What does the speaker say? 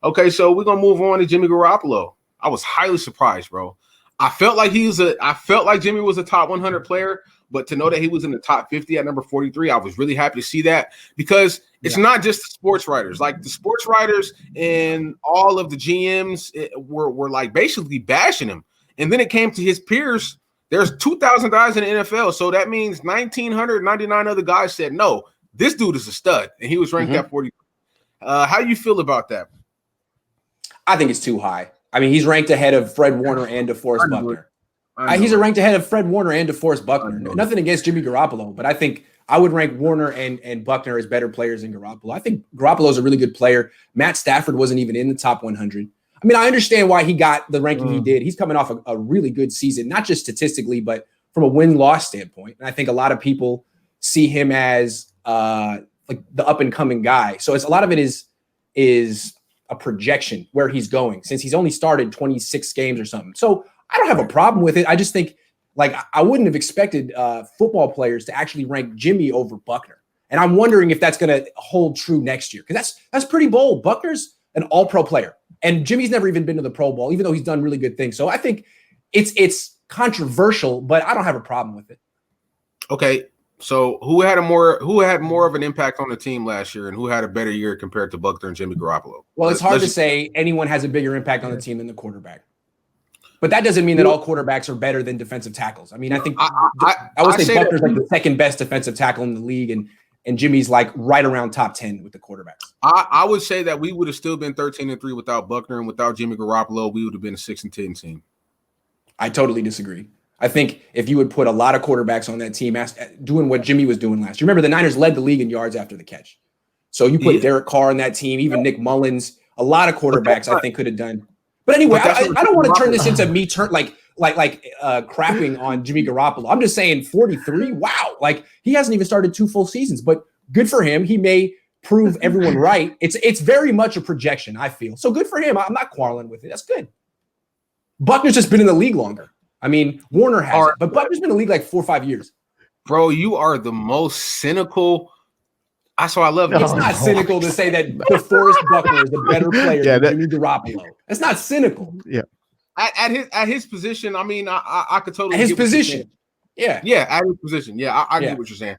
Okay, so we're gonna move on to Jimmy Garoppolo. I was highly surprised, bro. I felt like Jimmy was a top 100 player, but to know that he was in the top 50 at number 43, I was really happy to see that because it's not just the sports writers. Like the sports writers and all of the GMs were like basically bashing him. And then it came to his peers. There's 2,000 guys in the NFL, so that means 1,999 other guys said no. This dude is a stud, and he was ranked at 40. How do you feel about that? I think it's too high. I mean, he's ranked ahead of Fred Warner and DeForest Buckner. He's ranked ahead of Fred Warner and DeForest Buckner. Nothing against Jimmy Garoppolo, but I think I would rank Warner and Buckner as better players than Garoppolo. I think Garoppolo is a really good player. Matt Stafford wasn't even in the top 100. I mean, I understand why he got the ranking he did. He's coming off a really good season, not just statistically, but from a win-loss standpoint. And I think a lot of people see him as like the up-and-coming guy. So it's a lot of it is a projection where he's going since he's only started 26 games or something. So I don't have a problem with it. I just think like I wouldn't have expected football players to actually rank Jimmy over Buckner. And I'm wondering if that's going to hold true next year because that's pretty bold. Buckner's an all-pro player and Jimmy's never even been to the Pro Bowl, even though he's done really good things. So I think it's controversial, but I don't have a problem with it. Okay. So who had more of an impact on the team last year and who had a better year compared to Buckner and Jimmy Garoppolo? Well, it's hard to say anyone has a bigger impact on the team than the quarterback. But that doesn't mean that all quarterbacks are better than defensive tackles. I mean, I think I would say Buckner's like the second best defensive tackle in the league, and Jimmy's like right around top 10 with the quarterbacks. I would say that we would have still been 13-3 without Buckner, and without Jimmy Garoppolo, we would have been a 6-10 team. I totally disagree. I think if you would put a lot of quarterbacks on that team doing what Jimmy was doing last year. Remember, the Niners led the league in yards after the catch. So you put Derek Carr on that team, even Nick Mullins, a lot of quarterbacks I think could have done. But anyway, I don't want to turn this into me crapping on Jimmy Garoppolo. I'm just saying 43, wow. Like he hasn't even started 2 full seasons, but good for him. He may prove everyone right. It's very much a projection, I feel. So good for him. I'm not quarreling with it. That's good. Buckner's just been in the league longer. I mean, Warner hasn't, but Buckner's been in the league like 4 or 5 years. Bro, you are the most cynical. That's why I love it. It's not cynical to say that DeForest Buckner is a better player than Jimmy Garoppolo. It's not cynical. Yeah. At his position, I mean, I could totally at his position. Yeah. Yeah, at his position. Yeah, I get what you're saying.